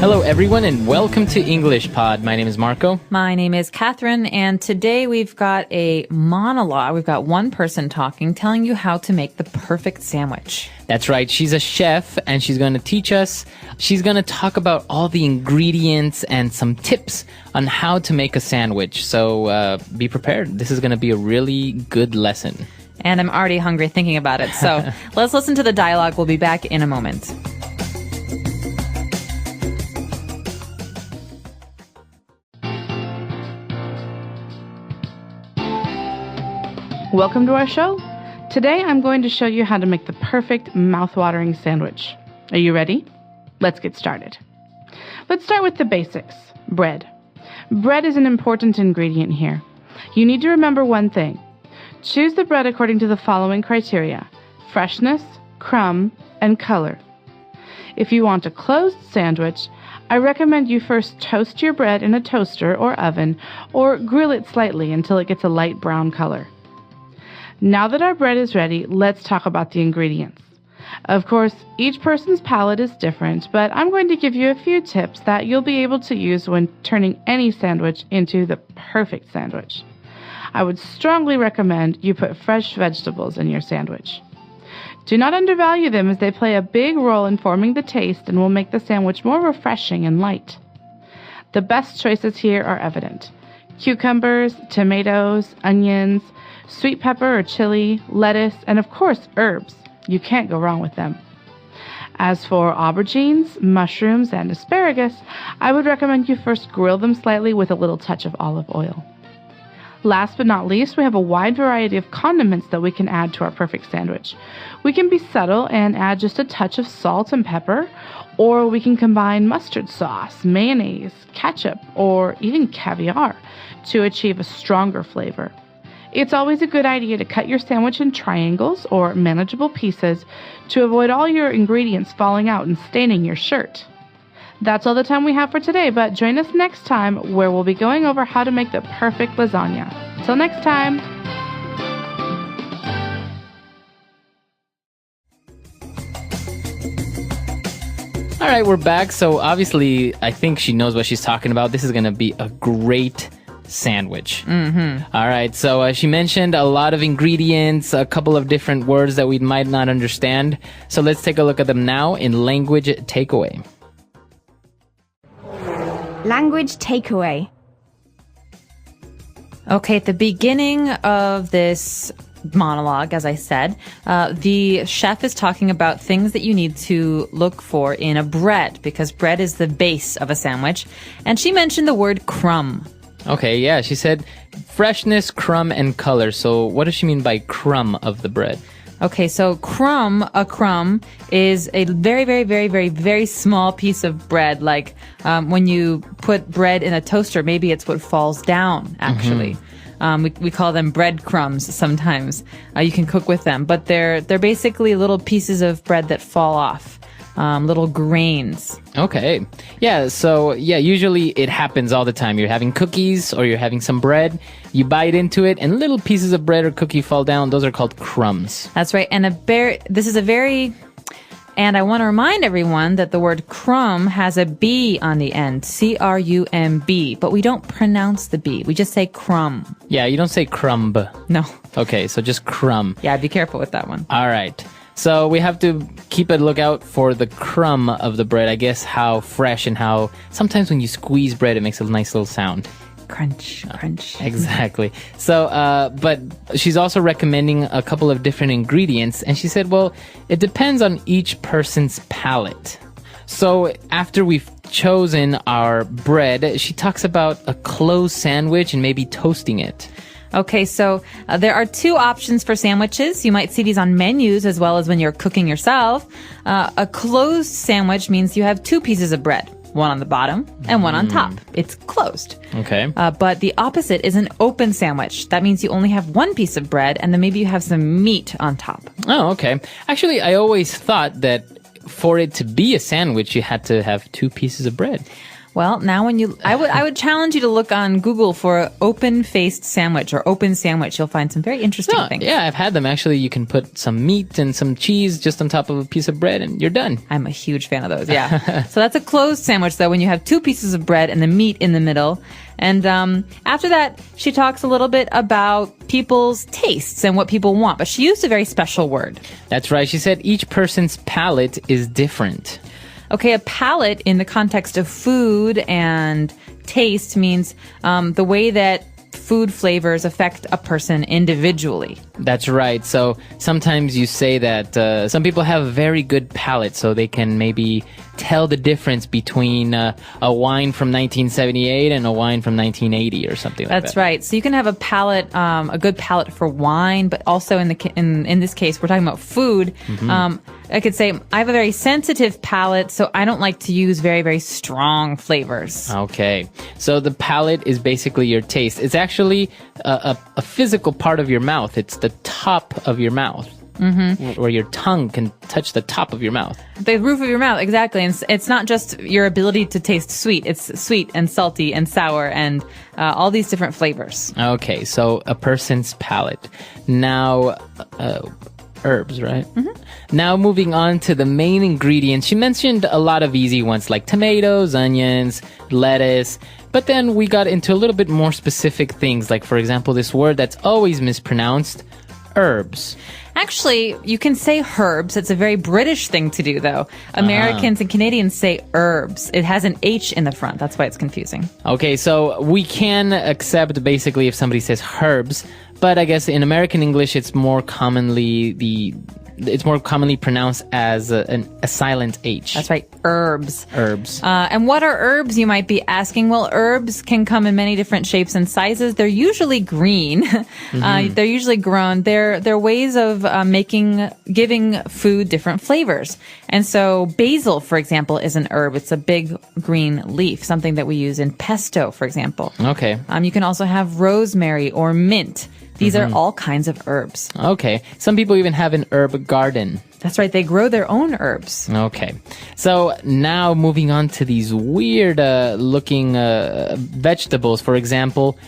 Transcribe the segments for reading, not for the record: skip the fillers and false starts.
Hello, everyone, and welcome to EnglishPod. My name is Marco. My name is Catherine, and today we've got a monologue. We've got one person talking, telling you how to make the perfect sandwich. That's right. She's a chef, and she's going to teach us. She's going to talk about all the ingredients and some tips on how to make a sandwich. So be prepared. This is going to be a really good lesson. And I'm already hungry thinking about it. So let's listen to the dialogue. We'll be back in a moment. Welcome to our show. Today I'm going to show you how to make the perfect mouth-watering sandwich. Are you ready? Let's get started. Let's start with the basics. Bread. Bread is an important ingredient here. You need to remember one thing. Choose the bread according to the following criteria: freshness, crumb, and color. If you want a closed sandwich, I recommend you first toast your bread in a toaster or oven, or grill it slightly until it gets a light brown color. Now that our bread is ready, let's talk about the ingredients. Of course, each person's palate is different, but I'm going to give you a few tips that you'll be able to use when turning any sandwich into the perfect sandwich. I would strongly recommend you put fresh vegetables in your sandwich. Do not undervalue them, as they play a big role in forming the taste and will make the sandwich more refreshing and light. The best choices here are evident: cucumbers, tomatoes, onions, sweet pepper or chili, lettuce, and of course herbs. You can't go wrong with them. As for aubergines, mushrooms, and asparagus, I would recommend you first grill them slightly with a little touch of olive oil. Last but not least, we have a wide variety of condiments that we can add to our perfect sandwich. We can be subtle and add just a touch of salt and pepper, or we can combine mustard sauce, mayonnaise, ketchup, or even caviar to achieve a stronger flavor. It's always a good idea to cut your sandwich in triangles or manageable pieces to avoid all your ingredients falling out and staining your shirt. That's all the time we have for today, but join us next time where we'll be going over how to make the perfect lasagna. Till next time! All right, we're back. So obviously, I think she knows what she's talking about. This is going to be a great sandwich. All right, so she mentioned a lot of ingredients, a couple of different words that we might not understand. So let's take a look at them now in language takeaway. Language takeaway. Okay, at the beginning of this monologue, as I said, the chef is talking about things that you need to look for in a bread, because bread is the base of a sandwich. And she mentioned the word crumb. Okay, yeah, she said freshness, crumb, and color. So what does she mean by crumb of the bread? Okay, so a crumb is a very, very, very, very, very small piece of bread. Like when you put bread in a toaster, maybe it's what falls down, actually. We call them breadcrumbs sometimes. You can cook with them, but they're basically little pieces of bread that fall off. Little grains. Okay. Yeah, so usually it happens all the time. You're having cookies or you're having some bread, you bite into it, and little pieces of bread or cookie fall down. Those are called crumbs. That's right. And and I want to remind everyone that the word crumb has a B on the end, C-R-U-M-B, but we don't pronounce the B. We just say crumb. Yeah, you don't say crumb. No. Okay, so just crumb. Yeah, be careful with that one. All right. So we have to keep a lookout for the crumb of the bread. I guess how fresh and how sometimes when you squeeze bread, it makes a nice little sound. Crunch, crunch. Exactly. So, but she's also recommending a couple of different ingredients. And she said, well, it depends on each person's palate. So after we've chosen our bread, she talks about a closed sandwich and maybe toasting it. Okay, so there are two options for sandwiches. You might see these on menus as well as when you're cooking yourself. A closed sandwich means you have two pieces of bread, one on the bottom and one on top. It's closed. Okay. But the opposite is an open sandwich. That means you only have one piece of bread and then maybe you have some meat on top. Oh, okay. Actually, I always thought that for it to be a sandwich, you had to have two pieces of bread. Well, now I would challenge you to look on Google for open-faced sandwich or open sandwich. You'll find some very interesting things. Yeah, I've had them. Actually, you can put some meat and some cheese just on top of a piece of bread and you're done. I'm a huge fan of those, yeah. So that's a closed sandwich, though, when you have two pieces of bread and the meat in the middle. And after that, she talks a little bit about people's tastes and what people want. But she used a very special word. That's right. She said each person's palate is different. Okay, a palate in the context of food and taste means the way that food flavors affect a person individually. That's right. So sometimes you say that some people have a very good palate, so they can maybe tell the difference between a wine from 1978 and a wine from 1980 or something like that. That's right. So you can have a palate, a good palate for wine, but also in this case, we're talking about food. I could say I have a very sensitive palate, so I don't like to use very, very strong flavors. Okay. So the palate is basically your taste. It's actually a physical part of your mouth. It's the top of your mouth. Where your tongue can touch the top of your mouth. The roof of your mouth, exactly. And it's not just your ability to taste sweet. It's sweet and salty and sour and all these different flavors. Okay, so a person's palate. Now, herbs, right? Now moving on to the main ingredients. She mentioned a lot of easy ones like tomatoes, onions, lettuce. But then we got into a little bit more specific things, like, for example, this word that's always mispronounced, herbs. Actually, you can say herbs. It's a very British thing to do, though. Americans and Canadians say herbs. It has an H in the front. That's why it's confusing. Okay, so we can accept basically if somebody says herbs, but I guess in American English it's more commonly pronounced as a silent H. That's right, herbs. Herbs. And what are herbs, you might be asking? Well, herbs can come in many different shapes and sizes. They're usually green. They're usually grown. They're ways of giving food different flavors. And so basil, for example, is an herb. It's a big green leaf, something that we use in pesto, for example. Okay. You can also have rosemary or mint. These are all kinds of herbs. Okay. Some people even have an herb garden. That's right. They grow their own herbs. Okay. So now moving on to these weird looking vegetables. For example,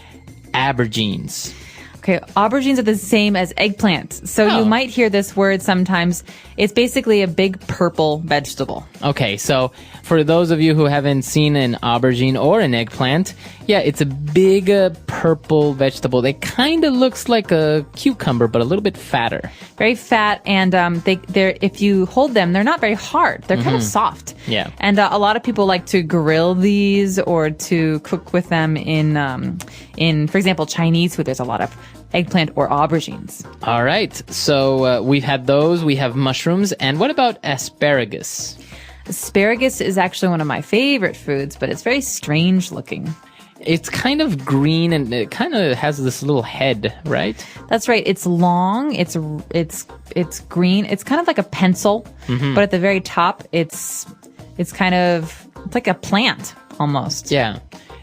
aubergines. Okay, aubergines are the same as eggplants. So you might hear this word sometimes. It's basically a big purple vegetable. Okay, so for those of you who haven't seen an aubergine or an eggplant, yeah, it's a big purple vegetable. It kind of looks like a cucumber, but a little bit fatter. Very fat, and they're if you hold them, they're not very hard. They're kind of soft. Yeah. And a lot of people like to grill these or to cook with them in, for example, Chinese food. There's a lot of eggplant or aubergines. All right, so we've had those. We have mushrooms. And what about asparagus? Asparagus is actually one of my favorite foods, but it's very strange looking. It's kind of green and it kind of has this little head, right? That's right. It's long. It's green. It's kind of like a pencil, but at the very top, it's like a plant almost. Yeah.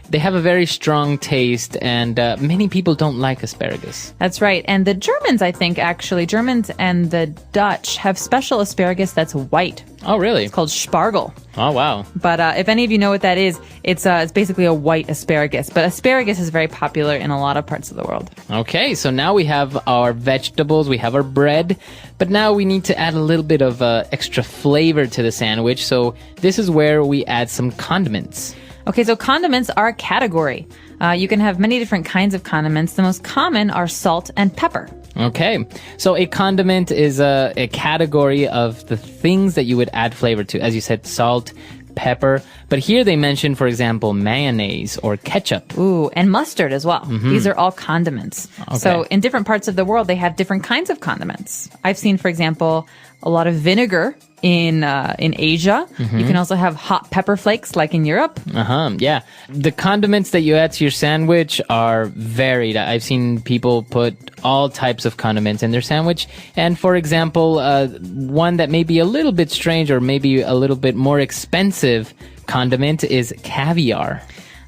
They have a very strong taste, and many people don't like asparagus. That's right. And the Germans, I think, actually, Germans and the Dutch have special asparagus that's white. Oh, really? It's called Spargel. Oh, wow. But if any of you know what that is, it's basically a white asparagus. But asparagus is very popular in a lot of parts of the world. Okay, so now we have our vegetables, we have our bread, but now we need to add a little bit of extra flavor to the sandwich. So this is where we add some condiments. Okay, so condiments are a category. You can have many different kinds of condiments. The most common are salt and pepper. Okay, so a condiment is a category of the things that you would add flavor to. As you said, salt, pepper. But here they mention, for example, mayonnaise or ketchup. Ooh, and mustard as well. These are all condiments. Okay. So in different parts of the world, they have different kinds of condiments. I've seen, for example, a lot of vinegar in Asia. You can also have hot pepper flakes like in Europe. Yeah. The condiments that you add to your sandwich are varied. I've seen people put all types of condiments in their sandwich. And for example, one that may be a little bit strange or maybe a little bit more expensive condiment is caviar.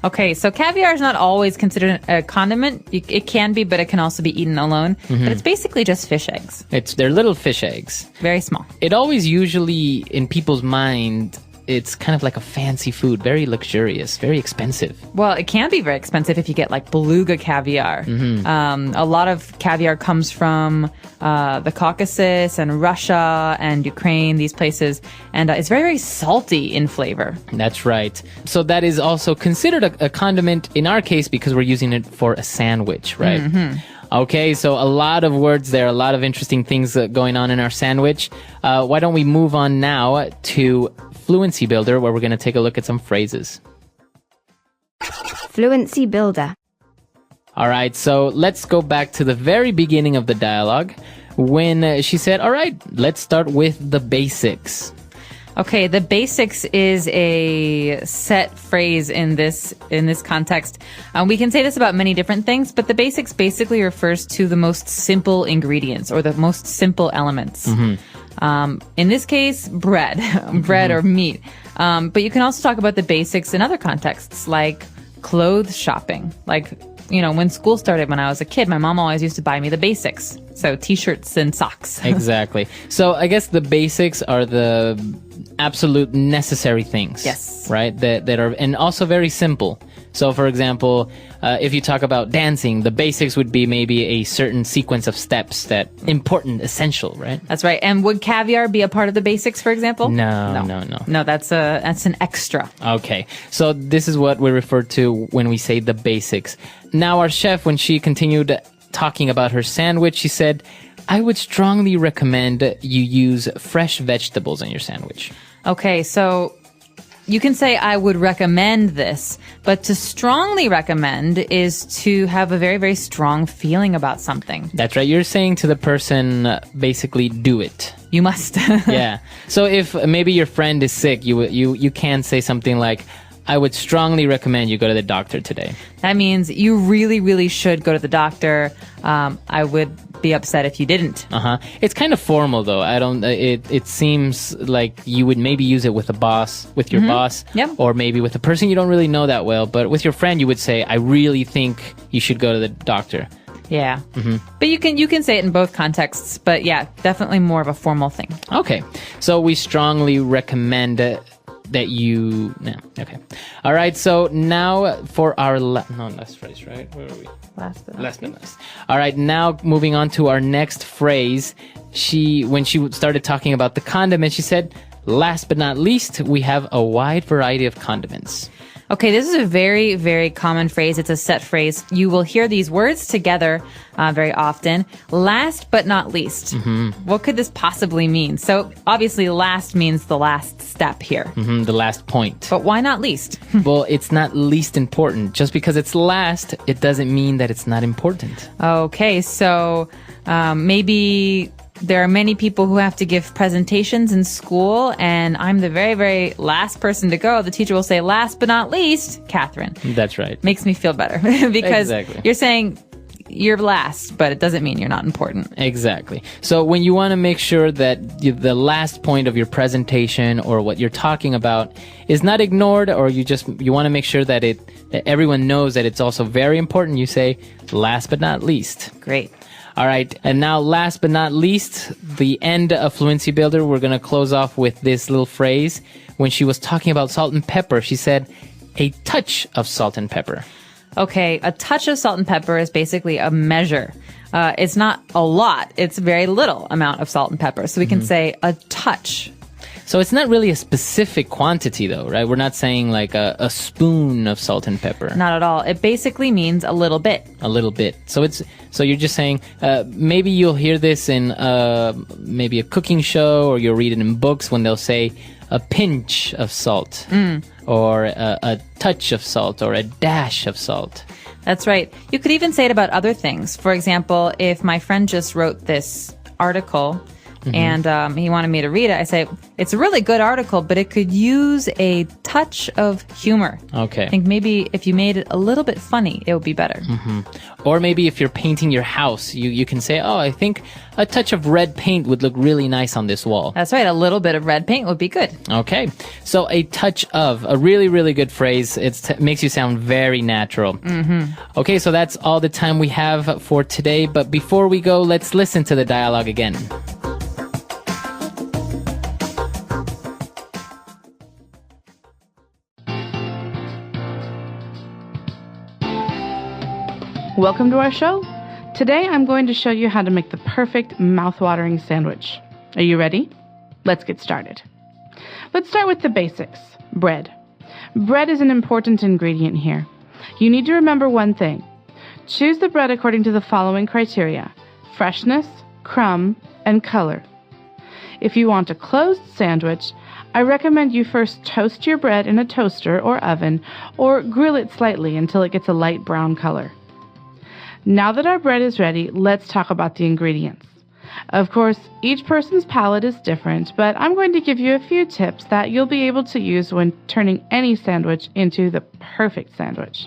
Okay, so caviar is not always considered a condiment. It can be, but it can also be eaten alone. But it's basically just fish eggs. They're little fish eggs. Very small. It always usually, in people's mind, it's kind of like a fancy food, very luxurious, very expensive. Well, it can be very expensive if you get like beluga caviar. A lot of caviar comes from the Caucasus and Russia and Ukraine, these places, and it's very, very salty in flavor. That's right. So that is also considered a condiment in our case because we're using it for a sandwich, right? Okay, so a lot of words there, a lot of interesting things going on in our sandwich. Why don't we move on now to Fluency Builder, where we're going to take a look at some phrases. Fluency builder. All right, so let's go back to the very beginning of the dialogue when she said, all right, let's start with the basics. Okay, the basics is a set phrase in this context. We can say this about many different things, but the basics basically refers to the most simple ingredients or the most simple elements. In this case, bread or meat. But you can also talk about the basics in other contexts, like clothes shopping. Like, you know, when school started when I was a kid, my mom always used to buy me the basics. So t-shirts and socks. Exactly. So I guess the basics are the absolute necessary things. Yes. Right? That are, and also very simple. So for example, if you talk about dancing, the basics would be maybe a certain sequence of steps that important, essential, right? That's right. And would caviar be a part of the basics, for example? No. No, that's an extra. Okay. So this is what we refer to when we say the basics. Now our chef, when she continued talking about her sandwich, she said, I would strongly recommend you use fresh vegetables in your sandwich. Okay, so you can say I would recommend this, but to strongly recommend is to have a very, very strong feeling about something. That's right. You're saying to the person, basically, do it. You must. Yeah. So if maybe your friend is sick, you can say something like, I would strongly recommend you go to the doctor today. That means you really, really should go to the doctor. I would be upset if you didn't. It's kind of formal though. It seems like you would maybe use it with a boss, with your boss, Yep. or maybe with a person you don't really know that well. But with your friend, you would say, I really think you should go to the doctor. Yeah. But you can say it in both contexts. But yeah, definitely more of a formal thing. Okay. So we strongly recommend that you... Yeah, okay. All right, so now for our... last phrase, right? Where are we? Last but not least. All right, now moving on to our next phrase. When she started talking about the condiments, she said, last but not least, we have a wide variety of condiments. Okay, this is a very, very common phrase. It's a set phrase. You will hear these words together very often. Last but not least. What could this possibly mean? So obviously last means the last step here. The last point. But why not least? Well, it's not least important. Just because it's last, it doesn't mean that it's not important. Okay, so maybe there are many people who have to give presentations in school, and I'm the very, very last person to go. The teacher will say, last but not least, Catherine. That's right. Makes me feel better because Exactly. You're saying you're last, but it doesn't mean you're not important. Exactly. So when you want to make sure that the last point of your presentation or what you're talking about is not ignored, or you want to make sure that that everyone knows that it's also very important, you say last but not least. Great. All right. And now last but not least, the end of Fluency Builder, we're going to close off with this little phrase. When she was talking about salt and pepper, she said a touch of salt and pepper. Okay, a touch of salt and pepper is basically a measure. It's not a lot. It's a very little amount of salt and pepper. So we can say a touch. So it's not really a specific quantity though, right? We're not saying like a spoon of salt and pepper. Not at all. It basically means a little bit. A little bit. So you're just saying, maybe you'll hear this in maybe a cooking show, or you'll read it in books when they'll say a pinch of salt, or a touch of salt, or a dash of salt. That's right. You could even say it about other things. For example, if my friend just wrote this article and he wanted me to read it, I say, it's a really good article, but it could use a touch of humor. Okay. I think maybe if you made it a little bit funny, it would be better. Or maybe if you're painting your house, you can say, oh, I think a touch of red paint would look really nice on this wall. That's right. A little bit of red paint would be good. Okay. So a touch of, a really, really good phrase. It makes you sound very natural. Okay, so that's all the time we have for today. But before we go, let's listen to the dialogue again. Welcome to our show. Today I'm going to show you how to make the perfect mouth-watering sandwich. Are you ready? Let's get started. Let's start with the basics. Bread. Bread is an important ingredient here. You need to remember one thing. Choose the bread according to the following criteria: freshness, crumb, and color. If you want a closed sandwich, I recommend you first toast your bread in a toaster or oven, or grill it slightly until it gets a light brown color. Now that our bread is ready, let's talk about the ingredients. Of course, each person's palate is different, but I'm going to give you a few tips that you'll be able to use when turning any sandwich into the perfect sandwich.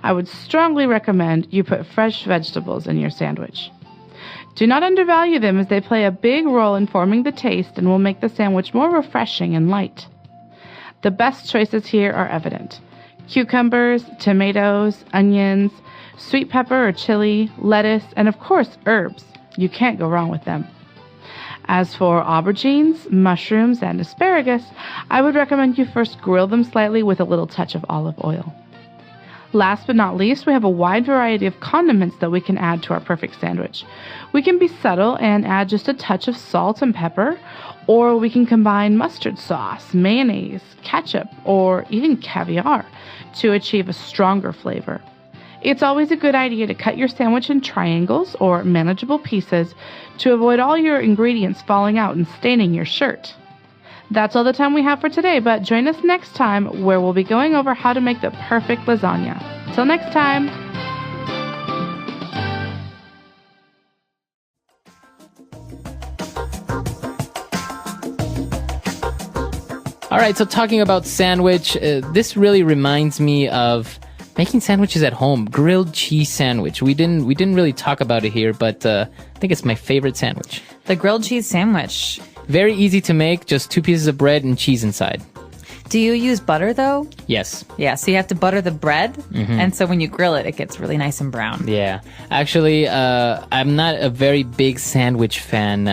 I would strongly recommend you put fresh vegetables in your sandwich. Do not undervalue them, as they play a big role in forming the taste and will make the sandwich more refreshing and light. The best choices here are evident: cucumbers, tomatoes, onions, sweet pepper or chili, lettuce, and of course herbs. You can't go wrong with them. As for aubergines, mushrooms, and asparagus, I would recommend you first grill them slightly with a little touch of olive oil. Last but not least, we have a wide variety of condiments that we can add to our perfect sandwich. We can be subtle and add just a touch of salt and pepper, or we can combine mustard sauce, mayonnaise, ketchup, or even caviar to achieve a stronger flavor. It's always a good idea to cut your sandwich in triangles or manageable pieces to avoid all your ingredients falling out and staining your shirt. That's all the time we have for today, but join us next time where we'll be going over how to make the perfect lasagna. Till next time. All right, so talking about sandwich, this really reminds me of making sandwiches at home. Grilled cheese sandwich. We didn't really talk about it here, but I think it's my favorite sandwich. The grilled cheese sandwich. Very easy to make, just 2 pieces of bread and cheese inside. Do you use butter, though? Yes. Yeah, so you have to butter the bread, and so when you grill it, it gets really nice and brown. Yeah. Actually, I'm not a very big sandwich fan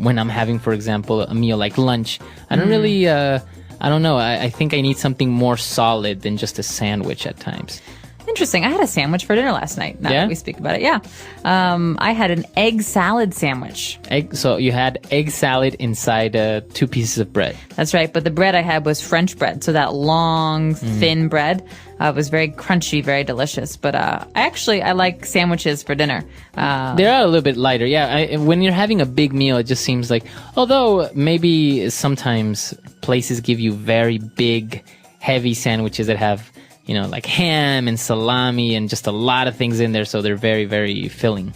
when I'm having, for example, a meal like lunch. I don't really, I don't know. I think I need something more solid than just a sandwich at times. Interesting. I had a sandwich for dinner last night. Now that we speak about it, yeah. I had an egg salad sandwich. So you had egg salad inside 2 pieces of bread. That's right. But the bread I had was French bread. So that long, thin bread was very crunchy, very delicious. But I like sandwiches for dinner. They are a little bit lighter. Yeah. When you're having a big meal, it just seems like, although maybe sometimes places give you very big, heavy sandwiches that have, like ham and salami and just a lot of things in there. So they're very, very filling.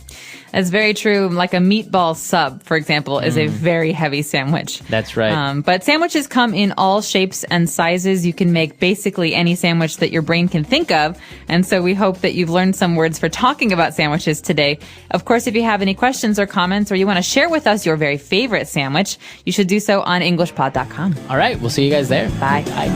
That's very true. Like a meatball sub, for example, is a very heavy sandwich. That's right. But sandwiches come in all shapes and sizes. You can make basically any sandwich that your brain can think of. And so we hope that you've learned some words for talking about sandwiches today. Of course, if you have any questions or comments, or you want to share with us your very favorite sandwich, you should do so on EnglishPod.com. All right. We'll see you guys there. Bye. Bye.